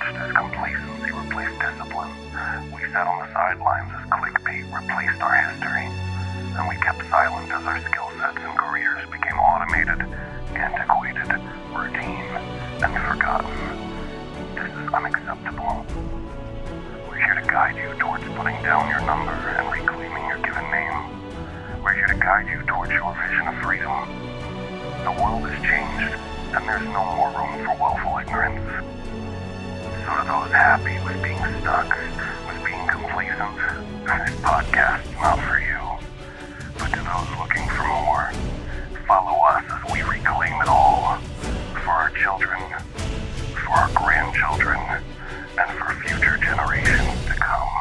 watched as complacency replaced discipline. We sat on the sidelines as clickbait replaced our history. And we kept silent as our skill sets and careers became automated, antiquated, routine, and forgotten. This is unacceptable. We're here to guide you towards putting down your number and reclaiming your given name. We're here to guide you towards your vision of freedom. The world has changed, and there's no more room for willful ignorance. So to those happy with being stuck, with being complacent, this podcast's not for you. But to those looking for more, follow us as we reclaim it all. For our children, for our grandchildren, and for future generations to come.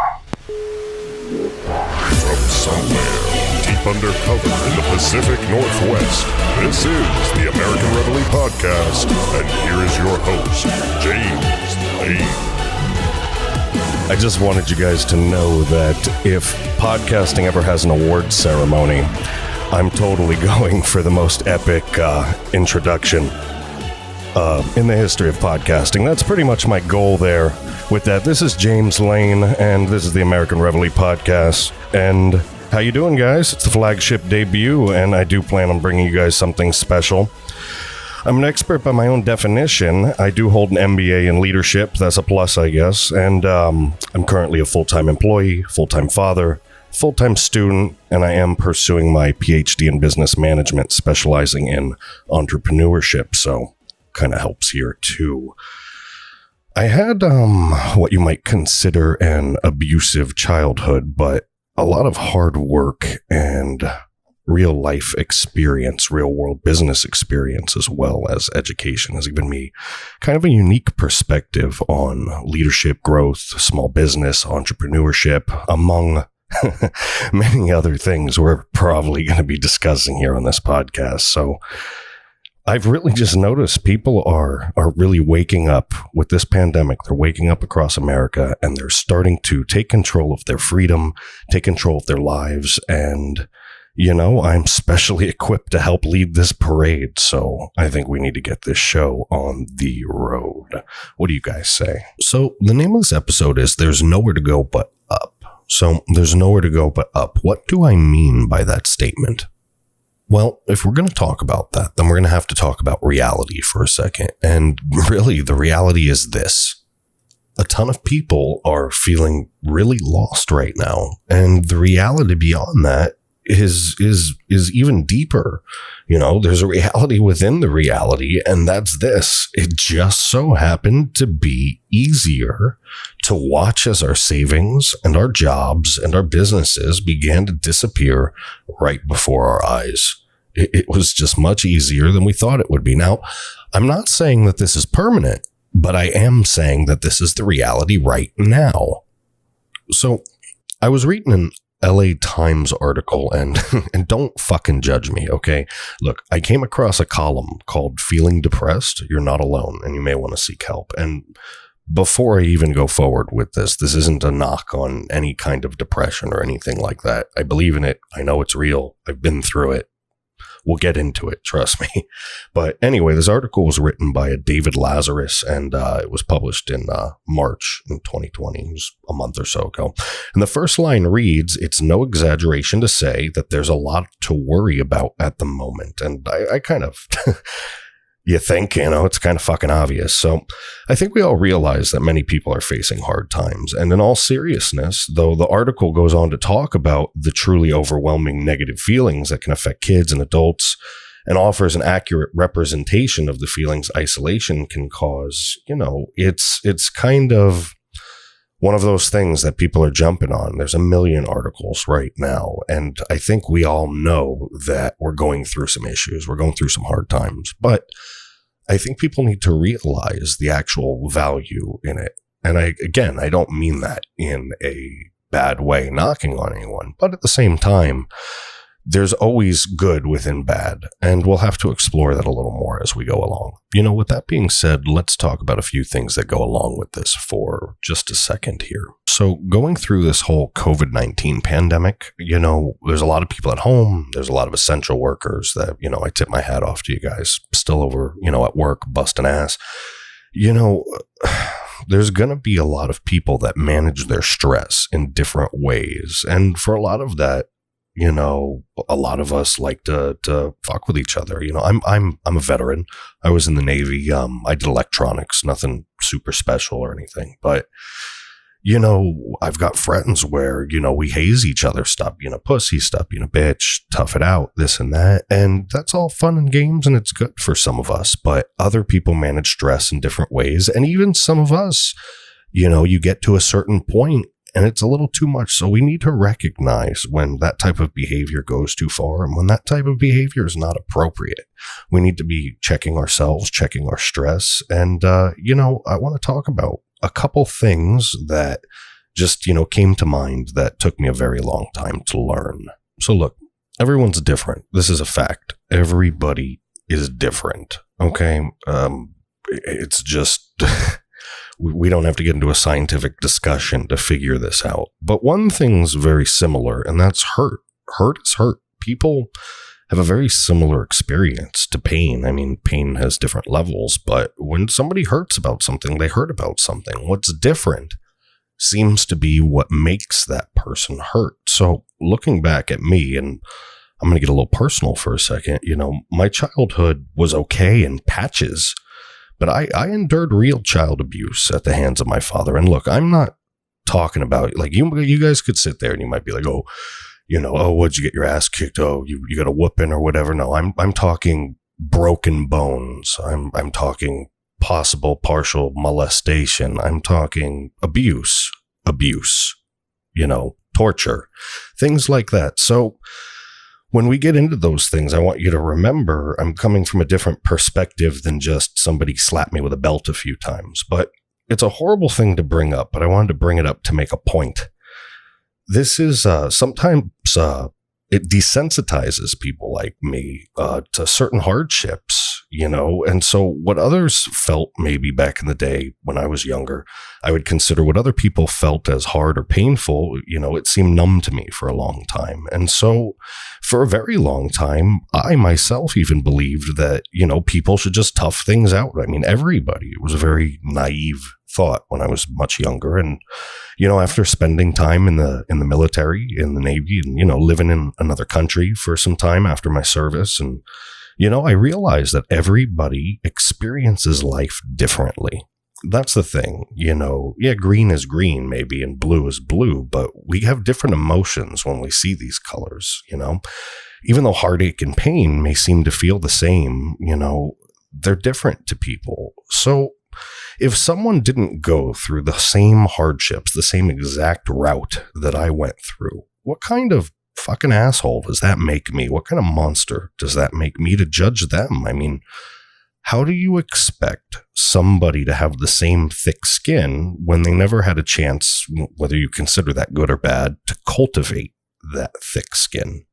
From somewhere deep undercover in the Pacific Northwest, this is the American Reveille Podcast, and here is your host, James Lane. I just wanted you guys to know that if podcasting ever has an awards ceremony, I'm totally going for the most epic introduction in the history of podcasting. That's pretty much my goal there with that. This is James Lane, and this is the American Reveille Podcast. And how you doing, guys? It's the flagship debut, and I do plan on bringing you guys something special. I'm an expert by my own definition. I do hold an MBA in leadership. That's a plus, I guess. And I'm currently a full-time employee, full-time father, full-time student, and I am pursuing my PhD in business management, specializing in entrepreneurship. So kind of helps here too. I had what you might consider an abusive childhood, but a lot of hard work and real life experience, real world business experience, as well as education, has given me kind of a unique perspective on leadership, growth, small business, entrepreneurship, among many other things we're probably going to be discussing here on this podcast. So I've really just noticed people are really waking up with this pandemic. They're waking up across America, and they're starting to take control of their freedom, take control of their lives. And, you know, I'm specially equipped to help lead this parade. So I think we need to get this show on the road. What do you guys say? So the name of this episode is There's Nowhere to Go But Up. So there's nowhere to go but up. What do I mean by that statement? Well, if we're going to talk about that, then we're going to have to talk about reality for a second. And really, the reality is this. A ton of people are feeling really lost right now. And the reality beyond that is even deeper. You know, there's a reality within the reality, and that's this. It just so happened to be easier to watch as our savings and our jobs and our businesses began to disappear right before our eyes. It was just much easier than we thought it would be. Now, I'm not saying that this is permanent, but I am saying that this is the reality right now. So I was reading an LA Times article, and don't fucking judge me, okay? Look, I came across a column called Feeling Depressed, You're Not Alone, and you may want to seek help. And before I even go forward with this isn't a knock on any kind of depression or anything like that. I believe in it. I know it's real. I've been through it. We'll get into it, trust me. But anyway, this article was written by David Lazarus, and it was published in March in 2020. It was a month or so ago. And the first line reads, "It's no exaggeration to say that there's a lot to worry about at the moment." And I kind of... You think, you know, it's kind of fucking obvious. So I think we all realize that many people are facing hard times. And in all seriousness, though the article goes on to talk about the truly overwhelming negative feelings that can affect kids and adults and offers an accurate representation of the feelings isolation can cause, you know, it's kind of one of those things that people are jumping on. There's a million articles right now. And I think we all know that we're going through some issues. We're going through some hard times. But I think people need to realize the actual value in it. And I don't mean that in a bad way, knocking on anyone. But at the same time, there's always good within bad, and we'll have to explore that a little more as we go along. You know, with that being said, let's talk about a few things that go along with this for just a second here. So going through this whole COVID-19 pandemic, you know, there's a lot of people at home. There's a lot of essential workers that, you know, I tip my hat off to you guys, still over, you know, at work, busting ass. You know, there's going to be a lot of people that manage their stress in different ways. And for a lot of that, a lot of us like to fuck with each other. I'm a veteran. I was in the Navy. I did electronics, nothing super special or anything, but I've got friends where, we haze each other, stop being a pussy, stop being a bitch, tough it out, this and that. And that's all fun and games, and it's good for some of us, but other people manage stress in different ways. And even some of us, you get to a certain point and it's a little too much. So we need to recognize when that type of behavior goes too far and when that type of behavior is not appropriate. We need to be checking ourselves, checking our stress. And, I want to talk about a couple things that just, came to mind that took me a very long time to learn. So look, everyone's different. This is a fact. Everybody is different. Okay. It's just, we don't have to get into a scientific discussion to figure this out. But one thing's very similar, and that's hurt. Hurt is hurt. People have a very similar experience to pain. I mean, pain has different levels, but when somebody hurts about something, they hurt about something. What's different seems to be what makes that person hurt. So looking back at me, and I'm going to get a little personal for a second, my childhood was okay in patches, but I endured real child abuse at the hands of my father. And look, I'm not talking about, like, you guys could sit there and you might be like, oh, what'd you get your ass kicked? Oh, you got a whooping or whatever. No, I'm talking broken bones. I'm talking possible partial molestation. I'm talking abuse, torture, things like that. So when we get into those things, I want you to remember I'm coming from a different perspective than just somebody slapped me with a belt a few times. But it's a horrible thing to bring up, but I wanted to bring it up to make a point. This is sometimes it desensitizes people like me to certain hardships, and so what others felt maybe back in the day when I was younger, I would consider what other people felt as hard or painful, it seemed numb to me for a long time. And so for a very long time, I myself even believed that, people should just tough things out. I mean, everybody. It was a very naive thought when I was much younger. And, after spending time in the military, in the Navy, and, living in another country for some time after my service, and, I realized that everybody experiences life differently. That's the thing, green is green maybe and blue is blue, but we have different emotions when we see these colors, even though heartache and pain may seem to feel the same, they're different to people. So if someone didn't go through the same hardships, the same exact route that I went through, what kind of fucking asshole does that make me? What kind of monster does that make me to judge them? I mean, how do you expect somebody to have the same thick skin when they never had a chance, whether you consider that good or bad, to cultivate that thick skin?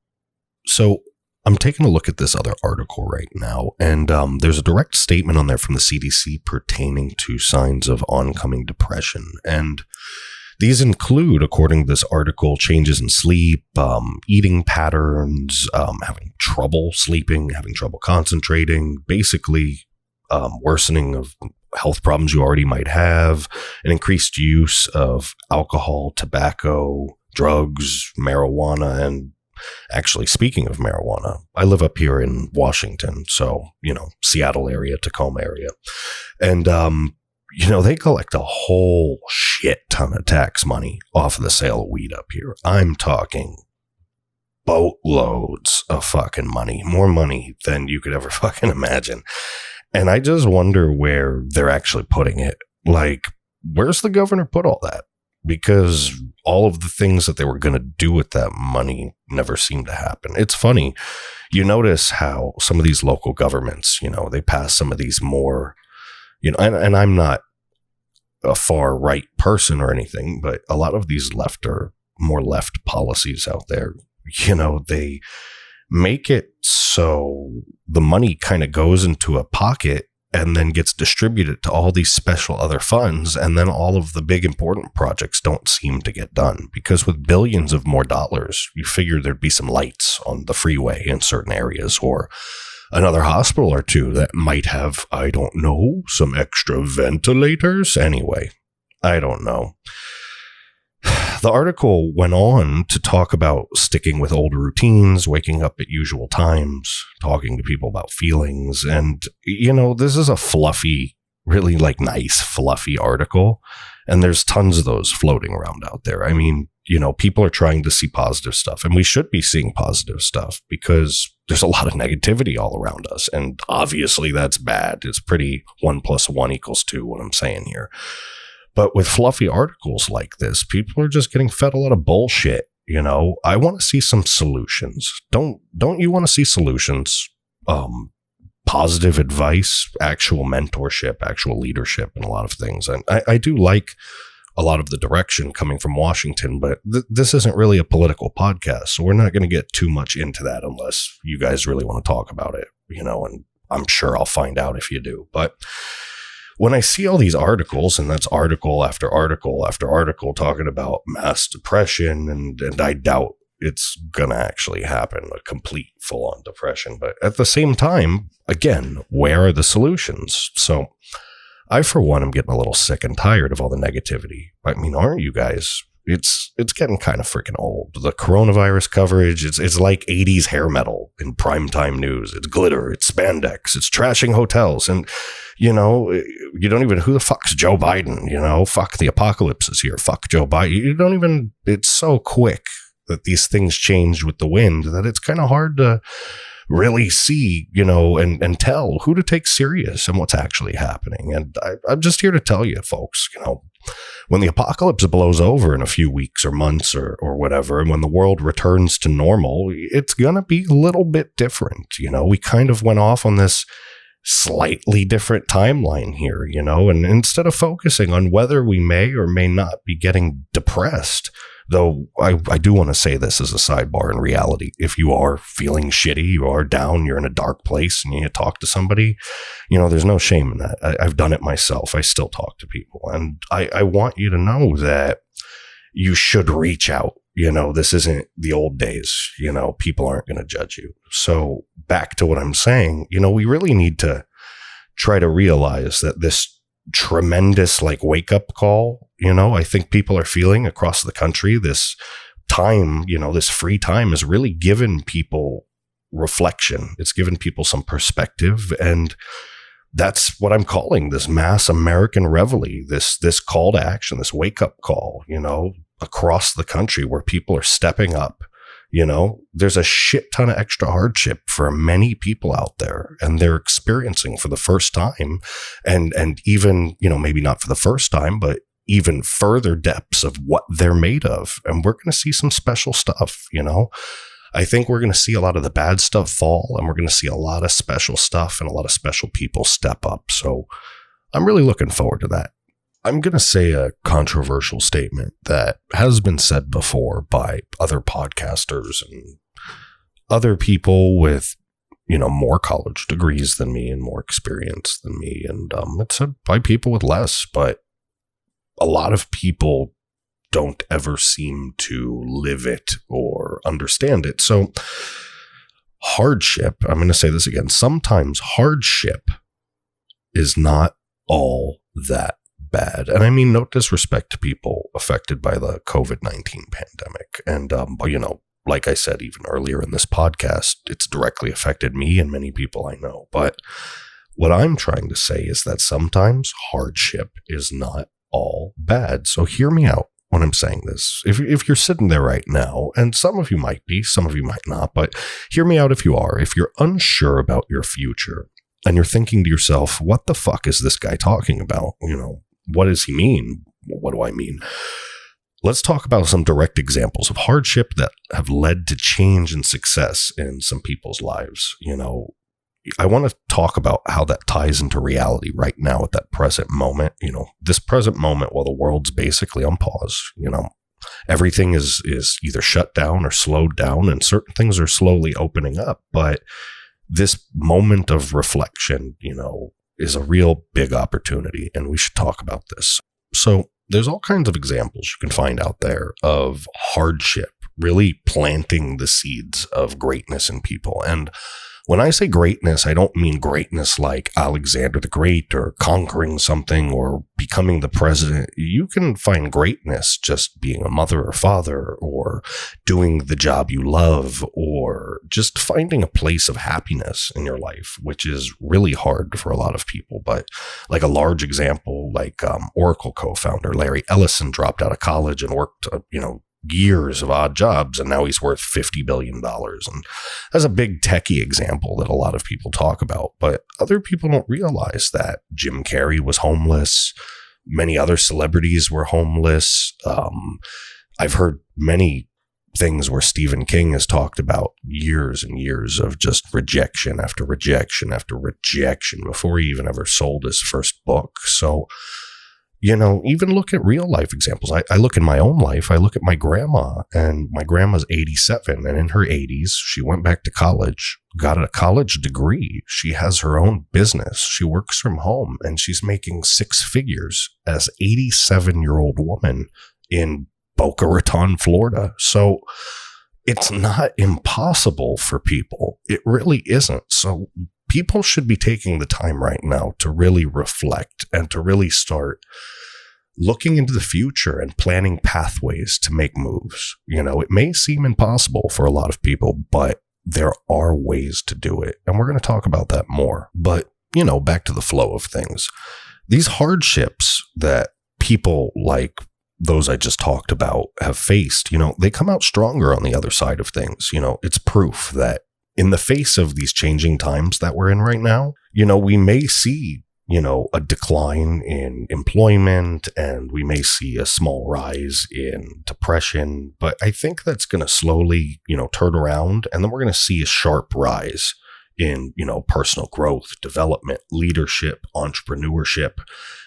So I'm taking a look at this other article right now, and there's a direct statement on there from the CDC pertaining to signs of oncoming depression. And these include, according to this article, changes in sleep, eating patterns, having trouble sleeping, having trouble concentrating, basically worsening of health problems you already might have, an increased use of alcohol, tobacco, drugs, marijuana, and actually, speaking of marijuana, I live up here in Washington, so, Seattle area, Tacoma area. And, they collect a whole shit ton of tax money off of the sale of weed up here. I'm talking boatloads of fucking money, more money than you could ever fucking imagine. And I just wonder where they're actually putting it. Like, where's the governor put all that? Because all of the things that they were going to do with that money never seemed to happen. It's funny. You notice how some of these local governments, they pass some of these more, and I'm not a far right person or anything, but a lot of these more left policies out there, they make it so the money kind of goes into a pocket and then gets distributed to all these special other funds. And then all of the big important projects don't seem to get done because with billions of more dollars, you figure there'd be some lights on the freeway in certain areas or another hospital or two that might have, I don't know, some extra ventilators. Anyway, I don't know. The article went on to talk about sticking with old routines, waking up at usual times, talking to people about feelings. And, this is a fluffy, really nice, fluffy article. And there's tons of those floating around out there. I mean, people are trying to see positive stuff, and we should be seeing positive stuff because there's a lot of negativity all around us. And obviously that's bad. It's pretty 1 + 1 = 2, what I'm saying here. But with fluffy articles like this, people are just getting fed a lot of bullshit. I want to see some solutions. Don't you want to see solutions? Positive advice, actual mentorship, actual leadership, and a lot of things. And I do like a lot of the direction coming from Washington, but this isn't really a political podcast, so we're not going to get too much into that unless you guys really want to talk about it, and I'm sure I'll find out if you do. But when I see all these articles, and that's article after article after article talking about mass depression, and I doubt it's going to actually happen, a complete full-on depression. But at the same time, again, where are the solutions? So I, for one, am getting a little sick and tired of all the negativity. I mean, aren't you guys? It's getting kind of freaking old. The coronavirus coverage, it's like 80s hair metal in primetime news. It's glitter, it's spandex, it's trashing hotels. And, you don't even, who the fuck's Joe Biden? Fuck, the apocalypse is here. Fuck Joe Biden. You don't even, it's so quick that these things change with the wind that it's kind of hard to really see, and tell who to take serious and what's actually happening. And I'm just here to tell you, folks, when the apocalypse blows over in a few weeks or months or whatever, and when the world returns to normal, it's going to be a little bit different. We kind of went off on this slightly different timeline here, and instead of focusing on whether we may or may not be getting depressed, though I do want to say this as a sidebar in reality. If you are feeling shitty, you are down, you're in a dark place, and you talk to somebody, there's no shame in that. I've done it myself. I still talk to people. And I want you to know that you should reach out. This isn't the old days. People aren't going to judge you. So back to what I'm saying, we really need to try to realize that this tremendous wake up call, I think people are feeling across the country. This time, this free time has really given people reflection. It's given people some perspective. And that's what I'm calling this mass American Reveille, this call to action, this wake up call, across the country where people are stepping up. There's a shit ton of extra hardship for many people out there, and they're experiencing for the first time, and even, maybe not for the first time, but even further depths of what they're made of. And we're going to see some special stuff. I think we're going to see a lot of the bad stuff fall, and we're going to see a lot of special stuff and a lot of special people step up. So I'm really looking forward to that. I'm going to say a controversial statement that has been said before by other podcasters and other people with, more college degrees than me and more experience than me. And it's said by people with less, but a lot of people don't ever seem to live it or understand it. So hardship, I'm going to say this again, sometimes hardship is not all that bad. And I mean, no disrespect to people affected by the COVID-19 pandemic. And, like I said, even earlier in this podcast, it's directly affected me and many people I know. But what I'm trying to say is that sometimes hardship is not all bad. So hear me out when I'm saying this. If you're sitting there right now, and some of you might be, some of you might not, but hear me out if you are. If you're unsure about your future and you're thinking to yourself, what the fuck is this guy talking about? What does he mean? What do I mean? Let's talk about some direct examples of hardship that have led to change and success in some people's lives. I want to talk about how that ties into reality right now at that present moment. This present moment while the world's basically on pause. Everything is either shut down or slowed down, and certain things are slowly opening up. But this moment of reflection, is a real big opportunity, and we should talk about this. So there's all kinds of examples you can find out there of hardship really planting the seeds of greatness in people. And When I say greatness, I don't mean greatness like Alexander the Great or conquering something or becoming the president. You can find greatness just being a mother or father or doing the job you love or just finding a place of happiness in your life, which is really hard for a lot of people. But like a large example, like Oracle co-founder Larry Ellison dropped out of college and worked, years of odd jobs, and now he's worth $50 billion. And that's a big techie example that a lot of people talk about, but other people don't realize that Jim Carrey was homeless. Many other celebrities were homeless. I've heard many things where Stephen King has talked about years and years of just rejection after rejection after rejection before he even ever sold his first book. So, even look at real life examples. I look in my own life. I look at my grandma, and my grandma's 87, and in her 80s, she went back to college, got a college degree. She has her own business. She works from home, and she's making six figures as 87-year-old woman in Boca Raton, Florida. So it's not impossible for people. It really isn't. So people should be taking the time right now to really reflect and to really start looking into the future and planning pathways to make moves. It may seem impossible for a lot of people, but there are ways to do it. And we're going to talk about that more. But, back to the flow of things. These hardships that people like those I just talked about have faced, they come out stronger on the other side of things. It's proof that in the face of these changing times that we're in right now, we may see, a decline in employment, and we may see a small rise in depression. But I think that's going to slowly, turn around, and then we're going to see a sharp rise in, personal growth, development, leadership, entrepreneurship.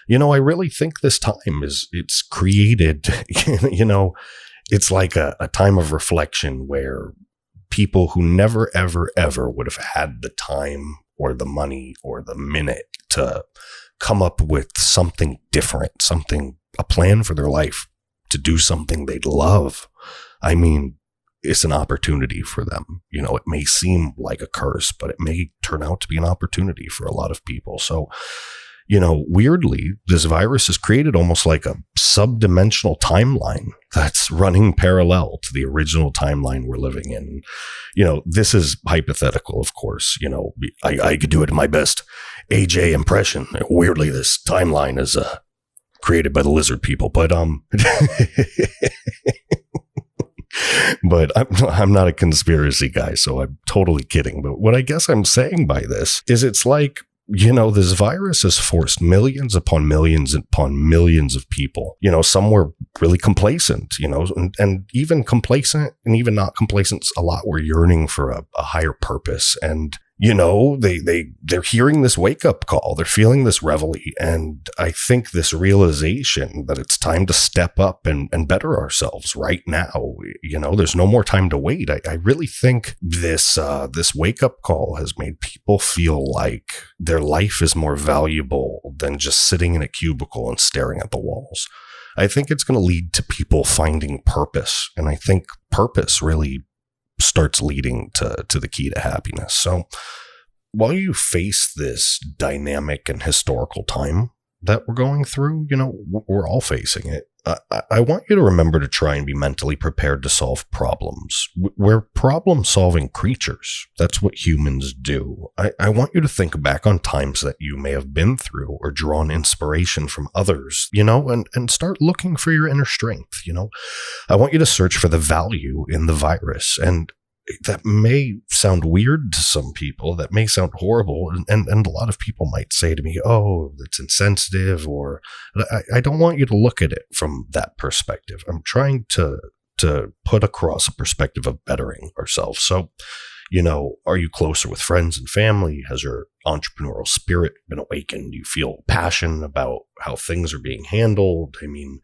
I really think this time it's created, it's like a time of reflection where people who never, ever, ever would have had the time or the money or the minute to come up with something different, a plan for their life to do something they'd love. I mean, it's an opportunity for them. It may seem like a curse, but it may turn out to be an opportunity for a lot of people. So, weirdly, this virus has created almost like a subdimensional timeline that's running parallel to the original timeline we're living in. This is hypothetical, of course. I could do it in my best AJ impression. Weirdly, this timeline is created by the lizard people, but but I'm not a conspiracy guy, so I'm totally kidding. But what I guess I'm saying by this is it's like, this virus has forced millions upon millions upon millions of people. Some were really complacent, and even complacent and even not complacent, a lot were yearning for a higher purpose. And, they're hearing this wake up call. They're feeling this reveille. And I think this realization that it's time to step up and better ourselves right now. There's no more time to wait. I really think this wake up call has made people feel like their life is more valuable than just sitting in a cubicle and staring at the walls. I think it's going to lead to people finding purpose. And I think purpose really starts leading to the key to happiness. So while you face this dynamic and historical time that we're going through, we're all facing it. I want you to remember to try and be mentally prepared to solve problems. We're problem-solving creatures. That's what humans do. I want you to think back on times that you may have been through or drawn inspiration from others, and start looking for your inner strength. I want you to search for the value in the virus. And that may sound weird to some people. That may sound horrible. And a lot of people might say to me, oh, that's insensitive, or I don't want you to look at it from that perspective. I'm trying to put across a perspective of bettering ourselves. So, are you closer with friends and family? Has your entrepreneurial spirit been awakened? Do you feel passion about how things are being handled? I mean,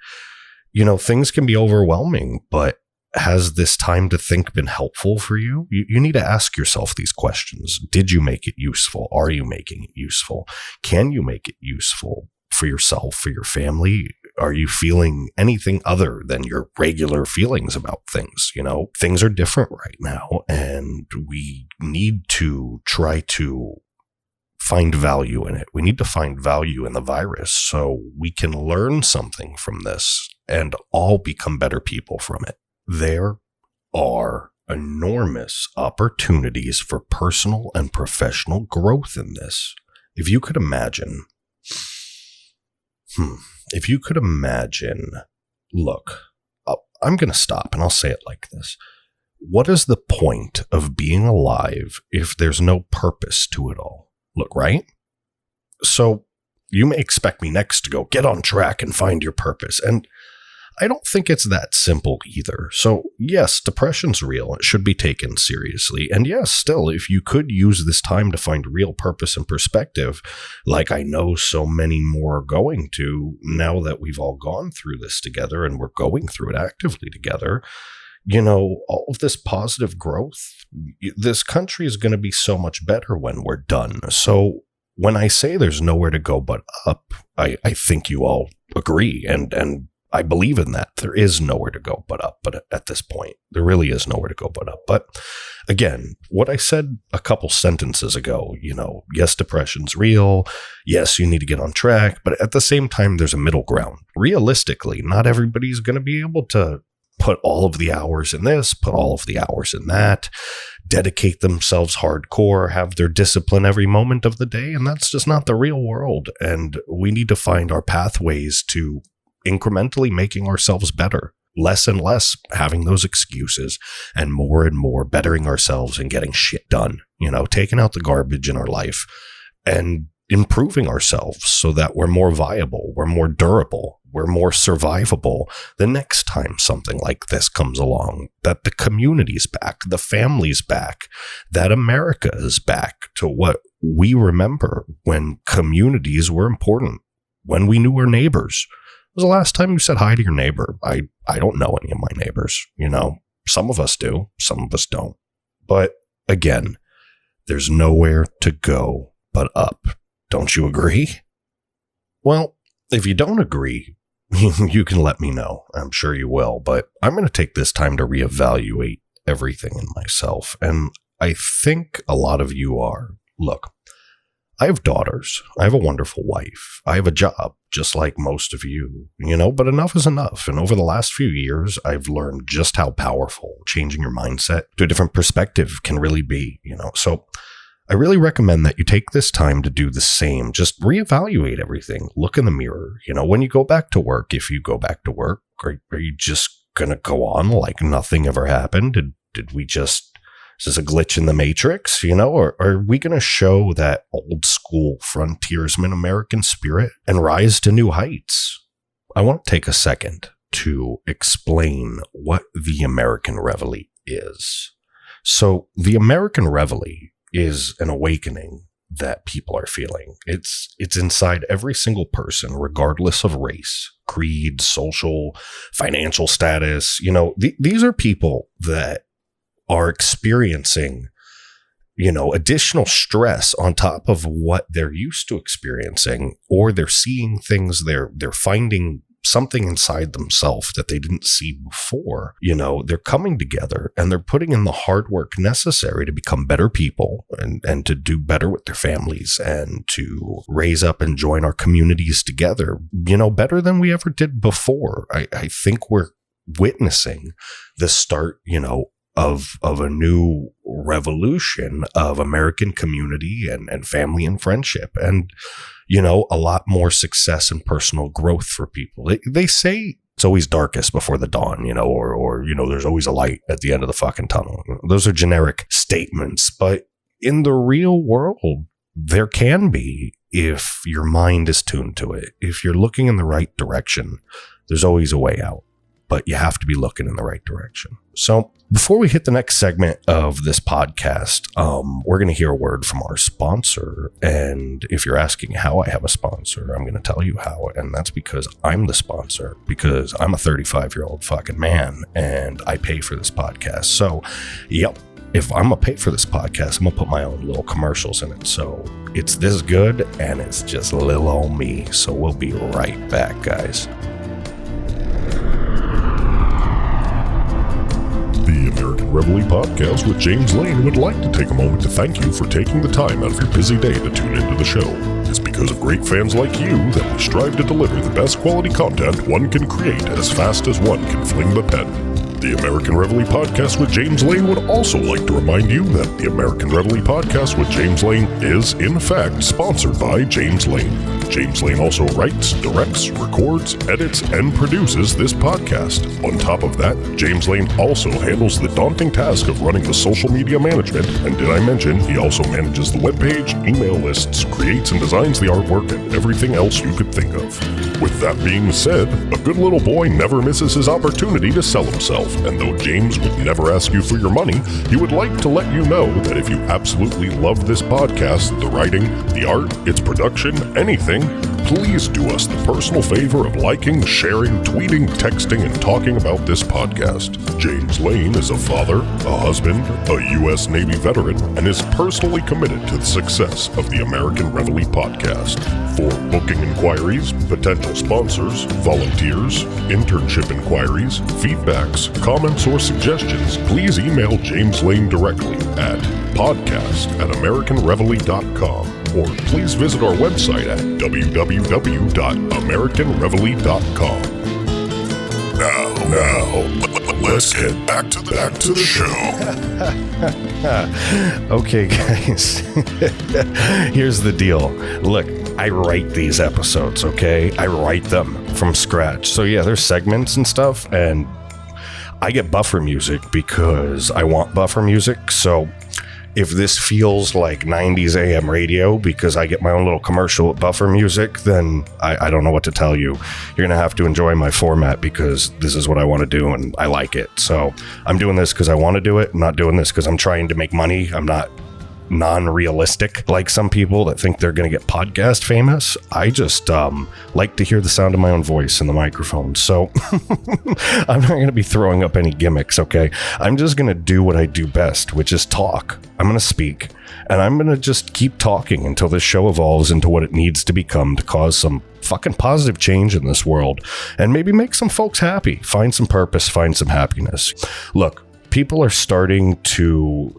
things can be overwhelming, but has this time to think been helpful for you? You need to ask yourself these questions. Did you make it useful? Are you making it useful? Can you make it useful for yourself, for your family? Are you feeling anything other than your regular feelings about things? Things are different right now, and we need to try to find value in it. We need to find value in the virus so we can learn something from this and all become better people from it. There are enormous opportunities for personal and professional growth in this. If you could imagine, look, I'm going to stop and I'll say it like this. What is the point of being alive if there's no purpose to it all? Look, right? So you may expect me next to go, get on track and find your purpose. And I don't think it's that simple either. So yes, depression's real. It should be taken seriously. And yes, still, if you could use this time to find real purpose and perspective, like I know so many more are going to now that we've all gone through this together and we're going through it actively together, all of this positive growth, this country is going to be so much better when we're done. So when I say there's nowhere to go but up, I think you all agree. And I believe in that. There is nowhere to go but up. But at this point, there really is nowhere to go but up. But again, what I said a couple sentences ago, yes, depression's real. Yes, you need to get on track. But at the same time, there's a middle ground. Realistically, not everybody's going to be able to put all of the hours in this, put all of the hours in that, dedicate themselves hardcore, have their discipline every moment of the day. And that's just not the real world. And we need to find our pathways to incrementally making ourselves better, less and less having those excuses, and more bettering ourselves and getting shit done, taking out the garbage in our life and improving ourselves so that we're more viable, we're more durable, we're more survivable the next time something like this comes along, that the community's back, the family's back, that America is back to what we remember when communities were important, when we knew our neighbors. When was the last time you said hi to your neighbor? I don't know any of my neighbors. Some of us do, some of us don't. But again, there's nowhere to go but up. Don't you agree? Well, if you don't agree, you can let me know. I'm sure you will. But I'm going to take this time to reevaluate everything in myself. And I think a lot of you are. Look, I have daughters. I have a wonderful wife. I have a job, just like most of you, but enough is enough. And over the last few years, I've learned just how powerful changing your mindset to a different perspective can really be, So I really recommend that you take this time to do the same. Just reevaluate everything. Look in the mirror. When you go back to work, if you go back to work, are you just going to go on like nothing ever happened? Did we just, is this a glitch in the matrix, or are we going to show that old school frontiersman American spirit and rise to new heights? I want to take a second to explain what the American Reveille is. So the American Reveille is an awakening that people are feeling. It's inside every single person, regardless of race, creed, social, financial status. These are people that are experiencing, additional stress on top of what they're used to experiencing, or they're seeing things, they're finding something inside themselves that they didn't see before. They're coming together and they're putting in the hard work necessary to become better people and to do better with their families and to raise up and join our communities together, better than we ever did before. I think we're witnessing the start, of a new revolution of American community and family and friendship, and a lot more success and personal growth for people. They say it's always darkest before the dawn, or there's always a light at the end of the fucking tunnel. Those are generic statements, but in the real world, there can be, if your mind is tuned to it. If you're looking in the right direction, there's always a way out. But you have to be looking in the right direction. So before we hit the next segment of this podcast, we're going to hear a word from our sponsor. And if you're asking how I have a sponsor, I'm going to tell you how. And that's because I'm the sponsor, because I'm a 35-year-old fucking man and I pay for this podcast. So, yep, if I'm going to pay for this podcast, I'm going to put my own little commercials in it. So it's this good and it's just little old me. So we'll be right back, guys. The American Reveille Podcast with James Lane would like to take a moment to thank you for taking the time out of your busy day to tune into the show. It's because of great fans like you that we strive to deliver the best quality content one can create as fast as one can fling the pen. The American Reveille Podcast with James Lane would also like to remind you that the American Reveille Podcast with James Lane is, in fact, sponsored by James Lane. James Lane also writes, directs, records, edits, and produces this podcast. On top of that, James Lane also handles the daunting task of running the social media management, and did I mention, he also manages the webpage, email lists, creates and designs the artwork, and everything else you could think of. With that being said, a good little boy never misses his opportunity to sell himself. And though James would never ask you for your money, he would like to let you know that if you absolutely love this podcast, the writing, the art, its production, anything, please do us the personal favor of liking, sharing, tweeting, texting, and talking about this podcast. James Lane is a father, a husband, a U.S. Navy veteran, and is personally committed to the success of the American Reveille Podcast. For booking inquiries, potential sponsors, volunteers, internship inquiries, feedbacks, comments, or suggestions, please email James Lane directly at podcast@AmericanReveille.com, or please visit our website at www.AmericanReveille.com. Now, let's get back to the show. Okay, guys. Here's the deal. Look, I write these episodes, okay? I write them from scratch. So yeah, there's segments and stuff, and I get buffer music because I want buffer music. So if this feels like 90s AM radio because I get my own little commercial with buffer music, then I don't know what to tell you. You're going to have to enjoy my format because this is what I want to do and I like it. So I'm doing this because I want to do it. I'm not doing this because I'm trying to make money. I'm not non-realistic like some people that think they're going to get podcast famous. I just like to hear the sound of my own voice in the microphone. So I'm not going to be throwing up any gimmicks, okay? I'm just going to do what I do best, which is talk. I'm going to speak, and I'm going to just keep talking until this show evolves into what it needs to become to cause some fucking positive change in this world and maybe make some folks happy, find some purpose, find some happiness. Look, people are starting to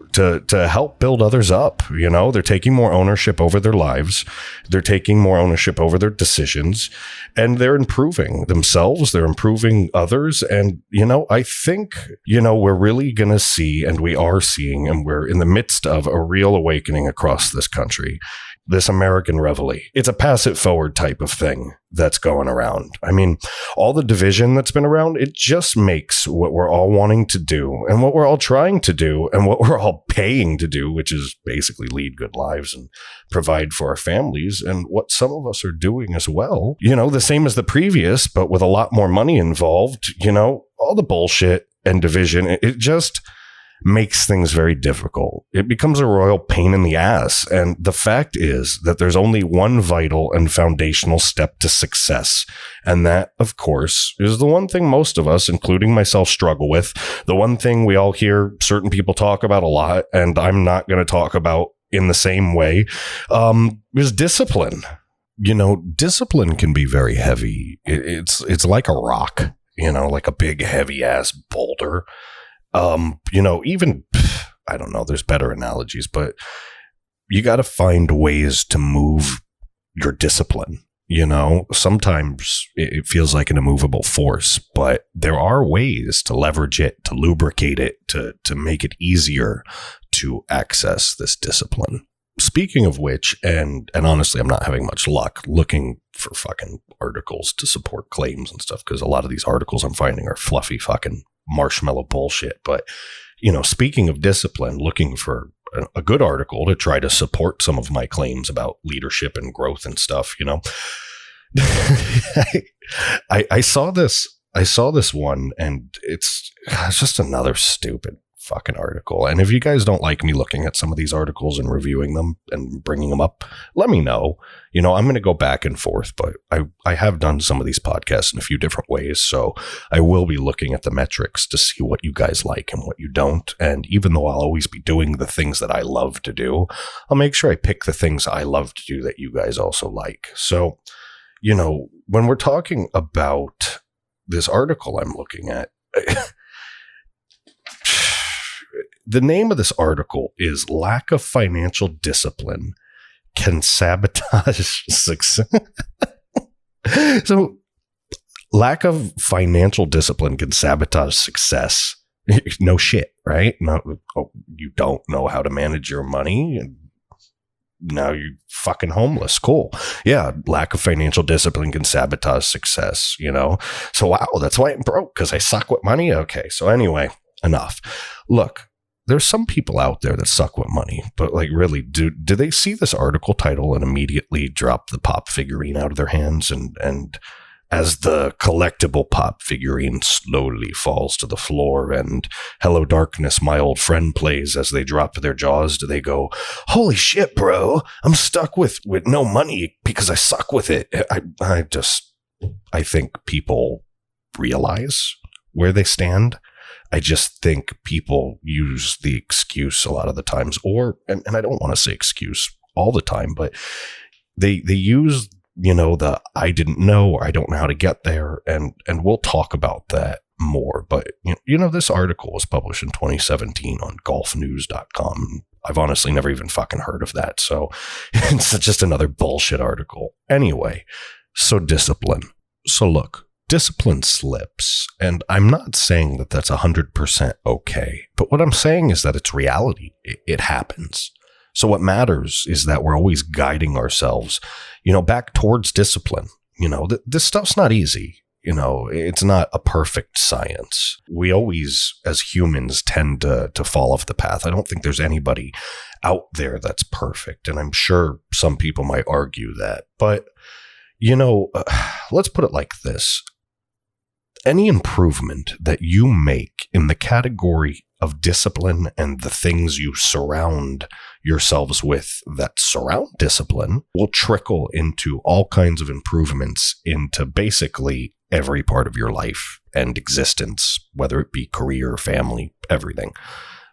help build others up. You know, they're taking more ownership over their lives. They're taking more ownership over their decisions, and they're improving themselves. They're improving others. And, you know, I think, you know, we're really going to see, and we are seeing, and we're in the midst of a real awakening across this country. This American Reveille. It's a pass it forward type of thing that's going around. I mean, all the division that's been around, it just makes what we're all wanting to do and what we're all trying to do and what we're all paying to do, which is basically lead good lives and provide for our families, and what some of us are doing as well. You know, the same as the previous, but with a lot more money involved. You know, all the bullshit and division, it just makes things very difficult. It becomes a royal pain in the ass. And the fact is that there's only one vital and foundational step to success. And that, of course, is the one thing most of us, including myself, struggle with. The one thing we all hear certain people talk about a lot, and I'm not going to talk about in the same way, is discipline. You know, discipline can be very heavy. It's like a rock, you know, like a big, heavy ass boulder. You know, even, I don't know, there's better analogies, but you got to find ways to move your discipline. You know, sometimes it feels like an immovable force, but there are ways to leverage it, to lubricate it, to make it easier to access this discipline. Speaking of which, and honestly, I'm not having much luck looking for fucking articles to support claims and stuff, because a lot of these articles I'm finding are fluffy fucking marshmallow bullshit. But, you know, speaking of discipline, looking for a good article to try to support some of my claims about leadership and growth and stuff, you know, I saw this one, and it's just another stupid fucking article. And if you guys don't like me looking at some of these articles and reviewing them and bringing them up, let me know. You know, I'm going to go back and forth, but I have done some of these podcasts in a few different ways. So I will be looking at the metrics to see what you guys like and what you don't. And even though I'll always be doing the things that I love to do, I'll make sure I pick the things I love to do that you guys also like. So, you know, when we're talking about this article I'm looking at, the name of this article is Lack of Financial Discipline Can Sabotage Success. So, lack of financial discipline can sabotage success. No shit, right? No, you don't know how to manage your money, and now you're fucking homeless. Cool. Yeah, lack of financial discipline can sabotage success, you know? So, wow, that's why I'm broke, because I suck with money? Okay, so anyway, enough. Look, there's some people out there that suck with money, but like really, do they see this article title and immediately drop the pop figurine out of their hands and as the collectible pop figurine slowly falls to the floor and Hello Darkness, My Old Friend plays as they drop their jaws, do they go, holy shit, bro, I'm stuck with no money because I suck with it? I think people realize where they stand. I just think people use the excuse a lot of the times, and I don't want to say excuse all the time, but they use, you know, the I didn't know or I don't know how to get there. And we'll talk about that more. But, you know, this article was published in 2017 on golfnews.com. I've honestly never even fucking heard of that. So it's just another bullshit article. Anyway, so discipline. So look, discipline slips. And I'm not saying that that's 100% okay. But what I'm saying is that it's reality. It happens. So what matters is that we're always guiding ourselves, you know, back towards discipline. You know, this stuff's not easy. You know, it's not a perfect science. We always, as humans, tend to fall off the path. I don't think there's anybody out there that's perfect. And I'm sure some people might argue that. But, you know, let's put it like this. Any improvement that you make in the category of discipline and the things you surround yourselves with that surround discipline will trickle into all kinds of improvements into basically every part of your life and existence, whether it be career, family, everything.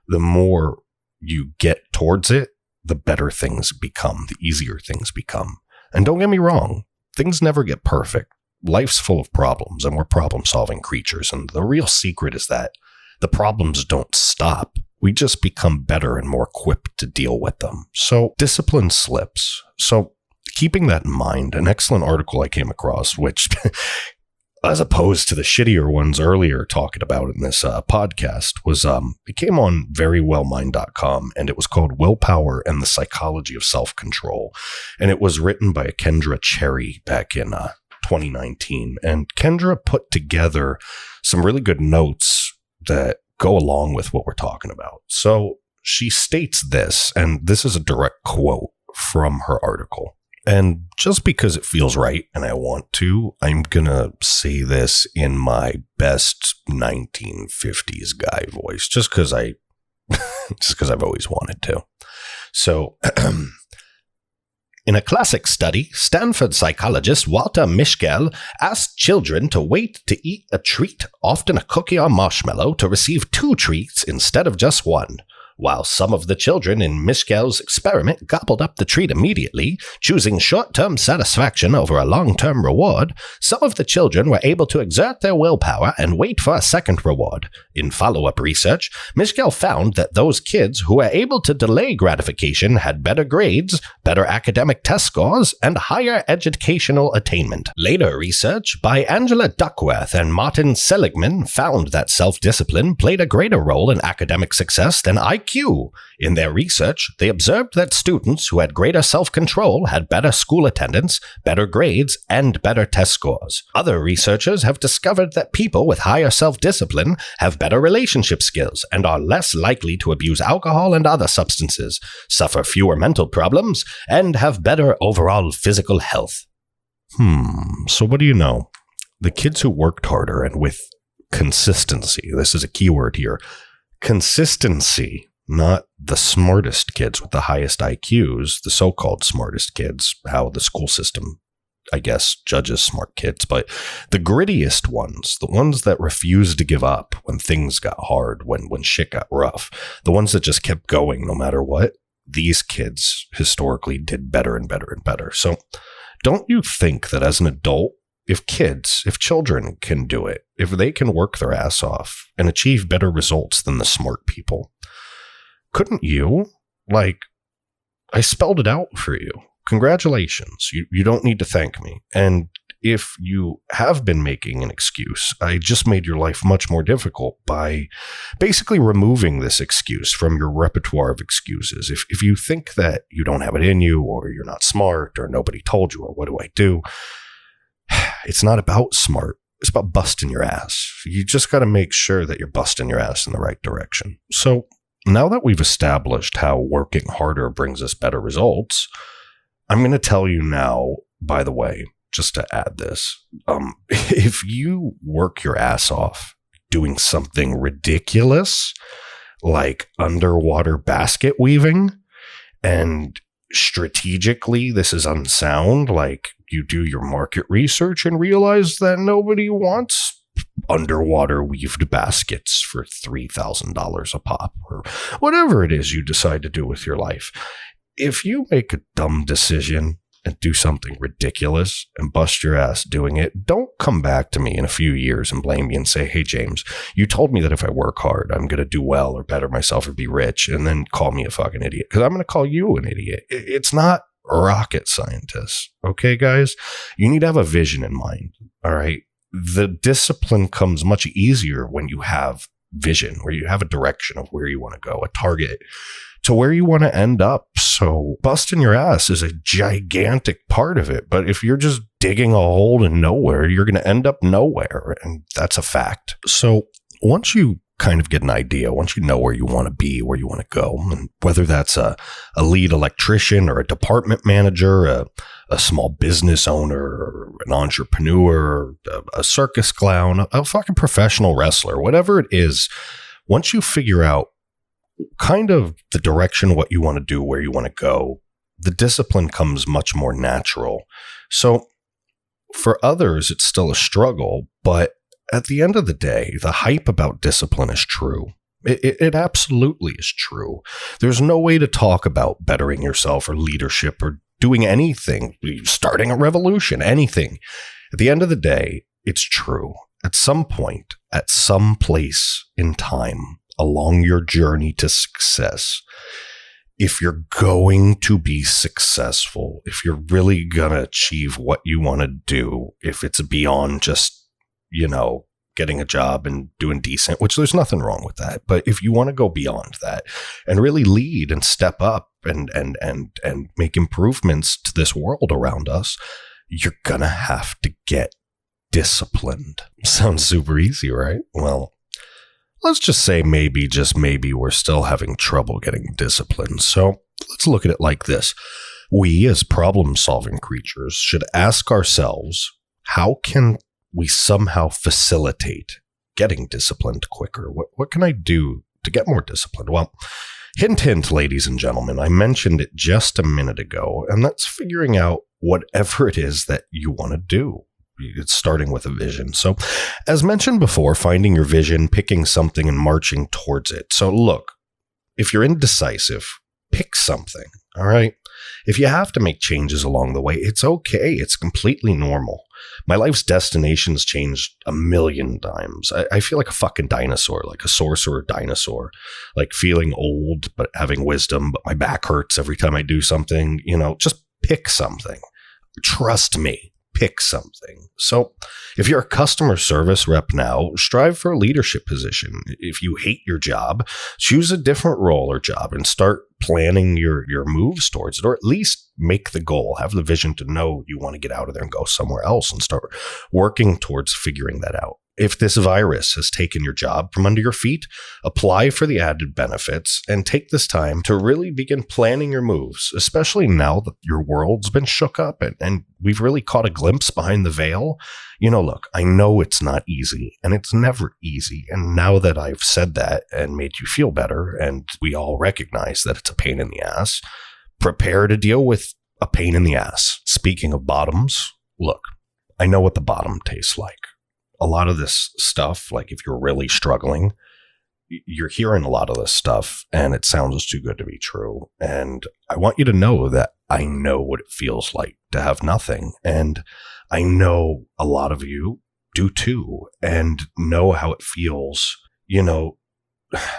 The more you get towards it, the better things become, the easier things become. And don't get me wrong, things never get perfect. Life's full of problems, and we're problem-solving creatures. And the real secret is that the problems don't stop. We just become better and more equipped to deal with them. So discipline slips. So keeping that in mind, an excellent article I came across, which as opposed to the shittier ones earlier talking about in this podcast, was it came on verywellmind.com, and it was called Willpower and the Psychology of Self-Control. And it was written by Kendra Cherry back in 2019. And Kendra put together some really good notes that go along with what we're talking about. So she states this, and this is a direct quote from her article. And just because it feels right and I want to, I'm going to say this in my best 1950s guy voice, just because I've always wanted to. So in a classic study, Stanford psychologist Walter Mischel asked children to wait to eat a treat, often a cookie or marshmallow, to receive 2 treats instead of just 1. While some of the children in Mischel's experiment gobbled up the treat immediately, choosing short-term satisfaction over a long-term reward, some of the children were able to exert their willpower and wait for a second reward. In follow-up research, Mischel found that those kids who were able to delay gratification had better grades, better academic test scores, and higher educational attainment. Later research by Angela Duckworth and Martin Seligman found that self-discipline played a greater role in academic success than IQ. In their research, they observed that students who had greater self-control had better school attendance, better grades, and better test scores. Other researchers have discovered that people with higher self-discipline have better relationship skills and are less likely to abuse alcohol and other substances, suffer fewer mental problems, and have better overall physical health. So what do you know? The kids who worked harder and with consistency, this is a key word here, consistency, not the smartest kids with the highest IQs, the so-called smartest kids, how the school system, I guess, judges smart kids, but the grittiest ones, the ones that refused to give up when things got hard, when shit got rough, the ones that just kept going no matter what, these kids historically did better and better and better. So don't you think that as an adult, if children can do it, if they can work their ass off and achieve better results than the smart people, couldn't you? Like, I spelled it out for you. Congratulations. You don't need to thank me. And if you have been making an excuse, I just made your life much more difficult by basically removing this excuse from your repertoire of excuses. If you think that you don't have it in you, or you're not smart, or nobody told you, or what do I do? It's not about smart. It's about busting your ass. You just got to make sure that you're busting your ass in the right direction. So now that we've established how working harder brings us better results, I'm going to tell you now, by the way, just to add this, if you work your ass off doing something ridiculous, like underwater basket weaving, and strategically this is unsound, like you do your market research and realize that nobody wants underwater weaved baskets for $3,000 a pop, or whatever it is you decide to do with your life. If you make a dumb decision and do something ridiculous and bust your ass doing it, don't come back to me in a few years and blame me and say, hey, James, you told me that if I work hard, I'm going to do well or better myself or be rich, and then call me a fucking idiot, because I'm going to call you an idiot. It's not rocket scientists. Okay, guys? You need to have a vision in mind. All right? The discipline comes much easier when you have vision, where you have a direction of where you want to go, a target to where you want to end up. So busting your ass is a gigantic part of it. But if you're just digging a hole in nowhere, you're going to end up nowhere. And that's a fact. So once you kind of get an idea, once you know where you want to be, where you want to go, and whether that's a lead electrician or a department manager, a small business owner, or an entrepreneur, a circus clown, a fucking professional wrestler, whatever it is, once you figure out kind of the direction, what you want to do, where you want to go, the discipline comes much more natural. So for others, it's still a struggle, but at the end of the day, the hype about discipline is true. It absolutely is true. There's no way to talk about bettering yourself or leadership or doing anything, starting a revolution, anything. At the end of the day, it's true. At some point, at some place in time, along your journey to success, if you're going to be successful, if you're really going to achieve what you want to do, if it's beyond just, getting a job and doing decent, which there's nothing wrong with that. But if you want to go beyond that and really lead and step up and make improvements to this world around us, you're going to have to get disciplined. Sounds super easy, right? Well, let's just say maybe, just maybe, we're still having trouble getting disciplined. So let's look at it like this. We, as problem-solving creatures, should ask ourselves, how can we somehow facilitate getting disciplined quicker? What can I do to get more disciplined? Well, hint, hint, ladies and gentlemen, I mentioned it just a minute ago, and that's figuring out whatever it is that you want to do. It's starting with a vision. So as mentioned before, finding your vision, picking something and marching towards it. So look, if you're indecisive, pick something. All right. If you have to make changes along the way, it's okay. It's completely normal. My life's destinations changed a million times. I feel like a fucking dinosaur, like a sorcerer dinosaur, like feeling old, but having wisdom, but my back hurts every time I do something. Just pick something. Trust me. Pick something. So if you're a customer service rep now, strive for a leadership position. If you hate your job, choose a different role or job and start planning your moves towards it, or at least make the goal, have the vision to know you want to get out of there and go somewhere else and start working towards figuring that out. If this virus has taken your job from under your feet, apply for the added benefits and take this time to really begin planning your moves, especially now that your world's been shook up and we've really caught a glimpse behind the veil. Look, I know it's not easy and it's never easy. And now that I've said that and made you feel better, and we all recognize that it's a pain in the ass, prepare to deal with a pain in the ass. Speaking of bottoms, look, I know what the bottom tastes like. A lot of this stuff, like if you're really struggling, you're hearing a lot of this stuff and it sounds too good to be true. And I want you to know that I know what it feels like to have nothing. And I know a lot of you do too, and know how it feels,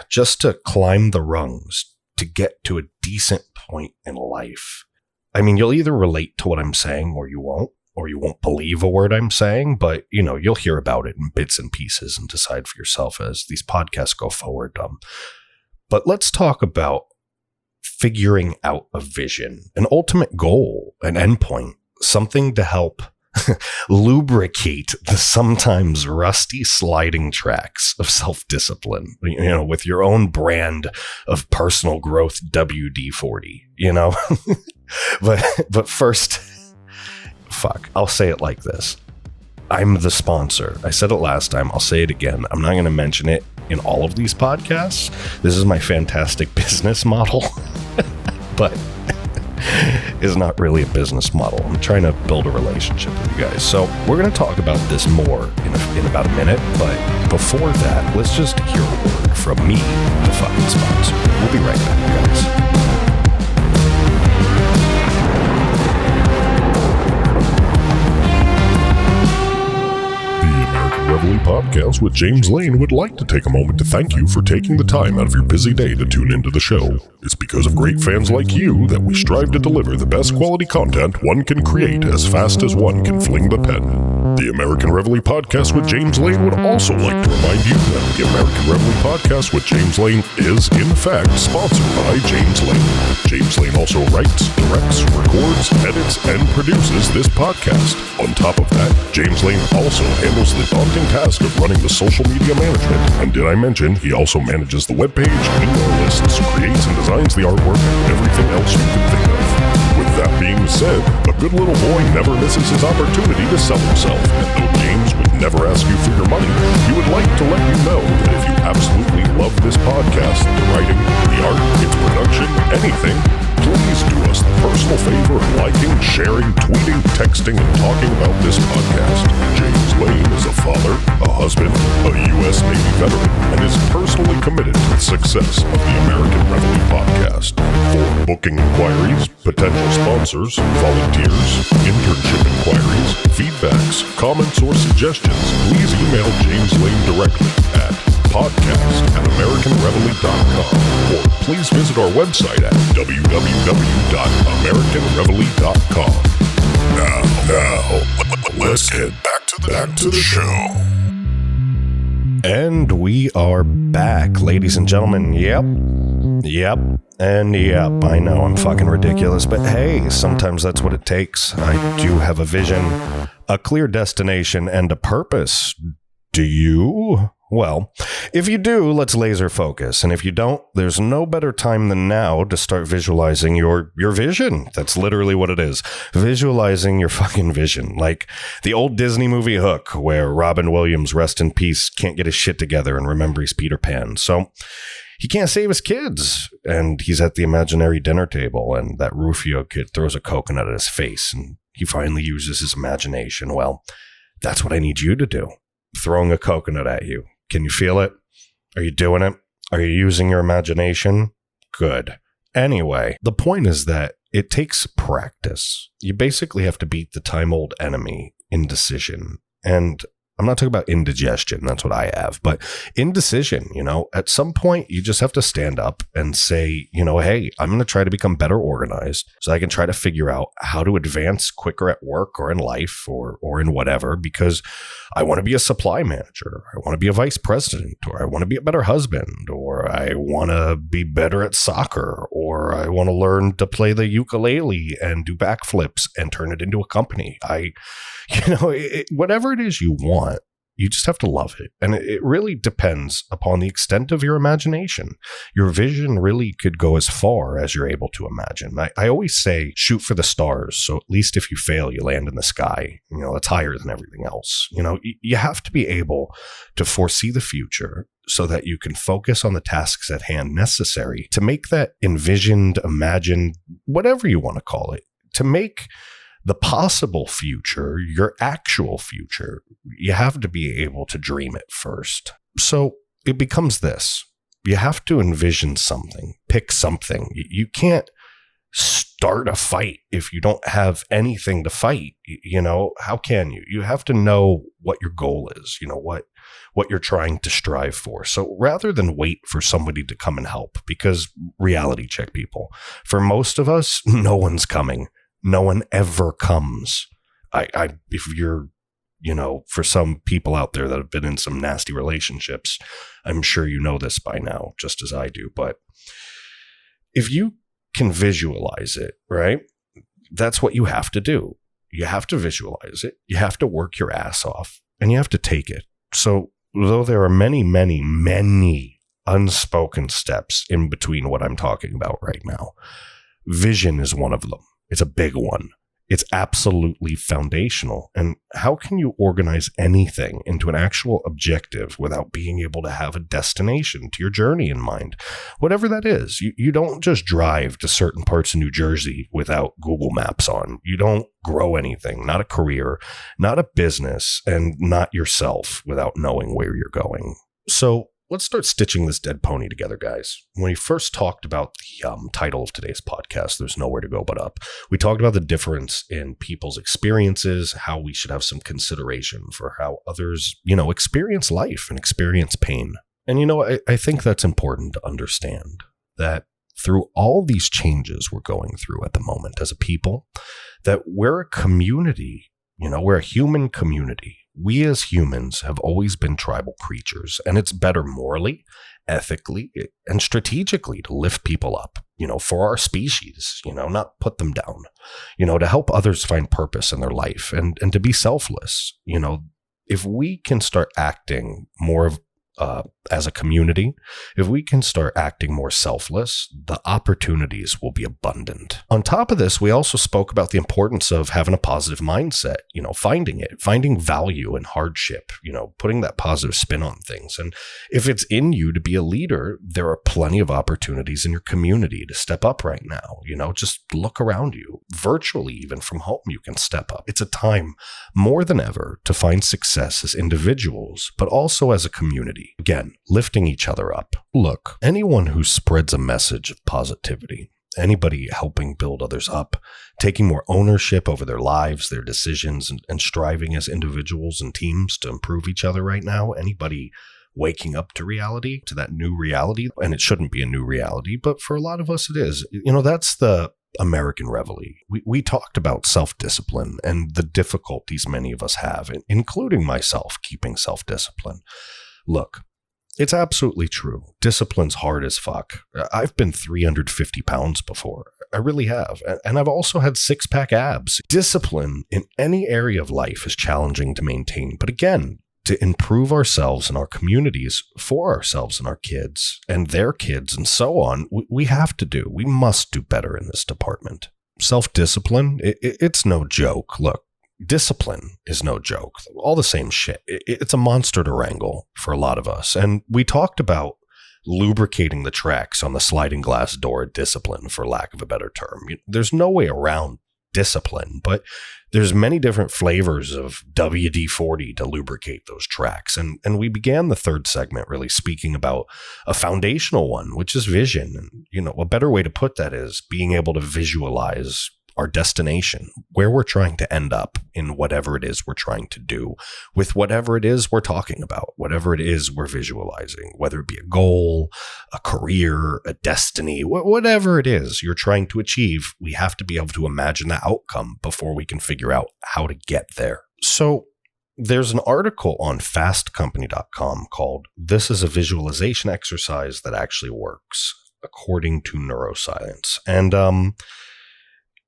just to climb the rungs to get to a decent point in life. I mean, you'll either relate to what I'm saying or you won't believe a word I'm saying, but you'll hear about it in bits and pieces and decide for yourself as these podcasts go forward. But let's talk about figuring out a vision, an ultimate goal, an endpoint, something to help lubricate the sometimes rusty sliding tracks of self-discipline, with your own brand of personal growth WD-40, but first, I'll say it like this. I'm the sponsor. I said it last time. I'll say it again. I'm not going to mention it in all of these podcasts. This is my fantastic business model, but it's not really a business model. I'm trying to build a relationship with you guys. So we're going to talk about this more in about a minute. But before that, let's just hear a word from me, the fucking sponsor. We'll be right back, guys. Reveille Podcast with James Lane would like to take a moment to thank you for taking the time out of your busy day to tune into the show. It's because of great fans like you that we strive to deliver the best quality content one can create as fast as one can fling the pen. The American Reveille Podcast with James Lane would also like to remind you that the American Reveille Podcast with James Lane is, in fact, sponsored by James Lane. James Lane also writes, directs, records, edits, and produces this podcast. On top of that, James Lane also handles the daunting task of running the social media management. And did I mention he also manages the webpage, email lists, creates and designs the artwork, and everything else you can think of. With that being said, a good little boy never misses his opportunity to sell himself. And though James would never ask you for your money, he would like to let you know that if you absolutely love this podcast, the writing, the art, its production, anything, please do us the personal favor of liking, sharing, tweeting, texting, and talking about this podcast. James Lane is a father, a husband, a U.S. Navy veteran, and is personally committed to the success of the American Reveille Podcast. For booking inquiries, potential sponsors, volunteers, internship inquiries, feedbacks, comments, or suggestions, please email James Lane directly at podcast@AmericanReveille.com, or please visit our website at www.AmericanReveille.com. Now, let's get back to the show. And we are back, ladies and gentlemen. Yep. I know I'm fucking ridiculous, but hey, sometimes that's what it takes. I do have a vision, a clear destination, and a purpose. Do you? Well, if you do, let's laser focus. And if you don't, there's no better time than now to start visualizing your vision. That's literally what it is. Visualizing your fucking vision. Like the old Disney movie Hook, where Robin Williams, rest in peace, can't get his shit together and remember he's Peter Pan. So he can't save his kids. And he's at the imaginary dinner table, and that Rufio kid throws a coconut at his face, and he finally uses his imagination. Well, that's what I need you to do. Throwing a coconut at you. Can you feel it? Are you doing it? Are you using your imagination? Good. Anyway, the point is that it takes practice. You basically have to beat the time-old enemy, indecision. And I'm not talking about indigestion. That's what I have. But indecision, at some point, you just have to stand up and say, hey, I'm going to try to become better organized so I can try to figure out how to advance quicker at work or in life or in whatever, because I want to be a supply manager. I want to be a vice president, or I want to be a better husband, or I want to be better at soccer, or I want to learn to play the ukulele and do backflips and turn it into a company. Whatever it is you want, you just have to love it. And it really depends upon the extent of your imagination. Your vision really could go as far as you're able to imagine. I always say, shoot for the stars. So at least if you fail, you land in the sky. It's higher than everything else. You have to be able to foresee the future so that you can focus on the tasks at hand necessary to make that envisioned, imagined, whatever you want to call it, to make the possible future your actual future. You have to be able to dream it first. So it becomes this. You have to envision something, pick something. You can't start a fight if you don't have anything to fight? How can you? You have to know what your goal is, what you're trying to strive for. So rather than wait for somebody to come and help, because reality check, people, for most of us, no one's coming. No one ever comes. If you're, for some people out there that have been in some nasty relationships, I'm sure you know this by now, just as I do. But if you can visualize it, right? That's what you have to do. You have to visualize it. You have to work your ass off, and you have to take it. So though there are many, many, many unspoken steps in between what I'm talking about right now, vision is one of them. It's a big one. It's absolutely foundational. And how can you organize anything into an actual objective without being able to have a destination to your journey in mind? Whatever that is, you don't just drive to certain parts of New Jersey without Google Maps on. You don't grow anything, not a career, not a business, and not yourself without knowing where you're going. So let's start stitching this dead pony together, guys. When we first talked about the title of today's podcast, There's Nowhere to Go But Up, we talked about the difference in people's experiences, how we should have some consideration for how others, experience life and experience pain. And, I think that's important to understand, that through all these changes we're going through at the moment as a people, that we're a community, we're a human community. We as humans have always been tribal creatures, and it's better morally, ethically, and strategically to lift people up, for our species, not put them down, to help others find purpose in their life and to be selfless. If we can start acting more as a community, if we can start acting more selfless, the opportunities will be abundant. On top of this, we also spoke about the importance of having a positive mindset, finding value in hardship, putting that positive spin on things. And if it's in you to be a leader, there are plenty of opportunities in your community to step up right now. Just look around you. Virtually, even from home, you can step up. It's a time more than ever to find success as individuals, but also as a community. Again, lifting each other up. Look, anyone who spreads a message of positivity, anybody helping build others up, taking more ownership over their lives, their decisions, and striving as individuals and teams to improve each other right now, anybody waking up to reality, to that new reality, and it shouldn't be a new reality, but for a lot of us it is. That's the American Reveille. We talked about self-discipline and the difficulties many of us have, including myself, keeping self-discipline. Look, it's absolutely true. Discipline's hard as fuck. I've been 350 pounds before. I really have. And I've also had six-pack abs. Discipline in any area of life is challenging to maintain. But again, to improve ourselves and our communities for ourselves and our kids and their kids and so on, we must do better in this department. Self-discipline, it's no joke. Look, discipline is no joke. All the same shit. It's a monster to wrangle for a lot of us. And we talked about lubricating the tracks on the sliding glass door discipline, for lack of a better term. There's no way around discipline, but there's many different flavors of WD-40 to lubricate those tracks. And we began the third segment really speaking about a foundational one, which is vision. And, a better way to put that is being able to visualize our destination, where we're trying to end up in whatever it is we're trying to do with whatever it is we're talking about, whatever it is we're visualizing, whether it be a goal, a career, a destiny, whatever it is you're trying to achieve. We have to be able to imagine the outcome before we can figure out how to get there. So there's an article on fastcompany.com called "This is a Visualization Exercise That Actually Works," according to neuroscience. And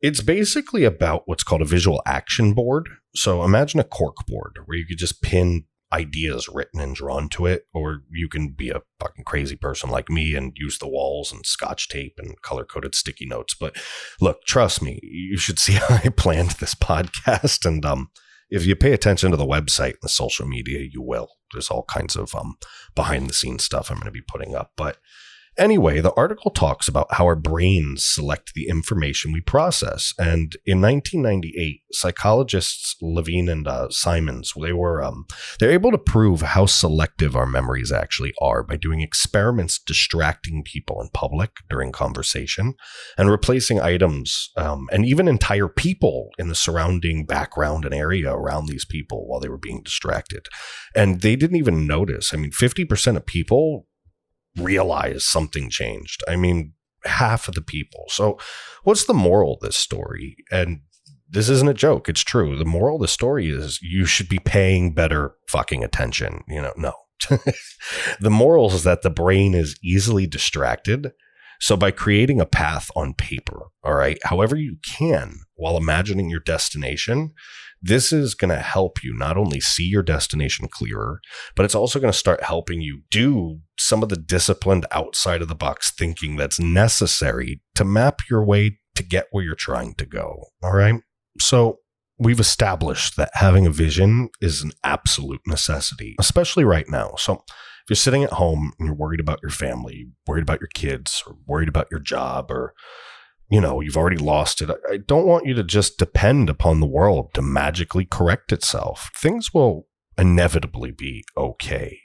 it's basically about what's called a visual action board. So imagine a cork board where you could just pin ideas written and drawn to it, or you can be a fucking crazy person like me and use the walls and scotch tape and color-coded sticky notes. But look, trust me, you should see how I planned this podcast. And if you pay attention to the website and the social media, you will. There's all kinds of behind-the-scenes stuff I'm going to be putting up. But Anyway, the article talks about how our brains select the information we process. And in 1998, psychologists Levine and Simons, they're able to prove how selective our memories actually are by doing experiments distracting people in public during conversation and replacing items and even entire people in the surrounding background and area around these people while they were being distracted. And they didn't even notice. 50% of people realize something changed. Half of the people. So what's the moral of this story? And this isn't a joke. It's true. The moral of the story is you should be paying better fucking attention. No. The moral is that the brain is easily distracted. So by creating a path on paper, all right, however you can, while imagining your destination, this is going to help you not only see your destination clearer, but it's also going to start helping you do some of the disciplined outside of the box thinking that's necessary to map your way to get where you're trying to go. All right. So we've established that having a vision is an absolute necessity, especially right now. So if you're sitting at home and you're worried about your family, worried about your kids, or worried about your job, or you've already lost it, I don't want you to just depend upon the world to magically correct itself. Things will inevitably be okay.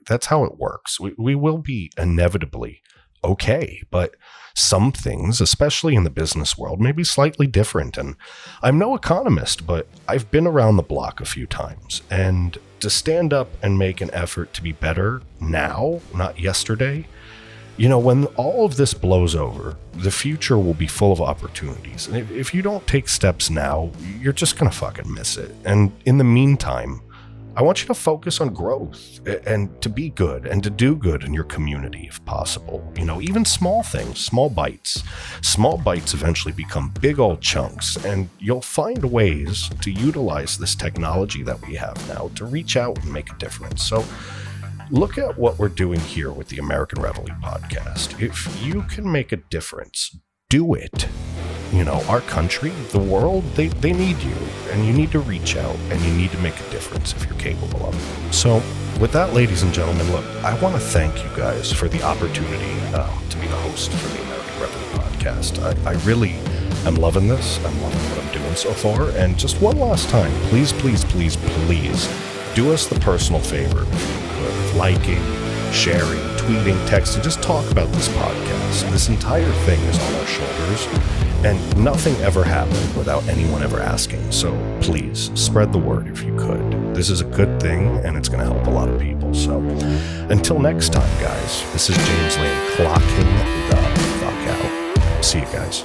That's how it works. We will be inevitably okay, but some things, especially in the business world, may be slightly different. And I'm no economist, but I've been around the block a few times. And to stand up and make an effort to be better now, not yesterday, when all of this blows over, the future will be full of opportunities. And if you don't take steps now, you're just going to fucking miss it. And in the meantime, I want you to focus on growth and to be good and to do good in your community if possible. Even small things, small bites. Small bites eventually become big old chunks, and you'll find ways to utilize this technology that we have now to reach out and make a difference. So look at what we're doing here with the American Reveille Podcast. If you can make a difference, do it. Our country, the world, they need you, and you need to reach out, and you need to make a difference if you're capable of it. So with that, ladies and gentlemen, look, I want to thank you guys for the opportunity to be the host for the American Reveille Podcast. I really am loving this. I'm loving what I'm doing so far. And just one last time, please, please, please, please do us the personal favor, if you could, of liking, sharing, tweeting, texting, just talk about this podcast. This entire thing is on our shoulders, and nothing ever happened without anyone ever asking. So please spread the word if you could. This is a good thing, and it's going to help a lot of people. So until next time, guys, this is James Lane clocking the fuck out. See you guys.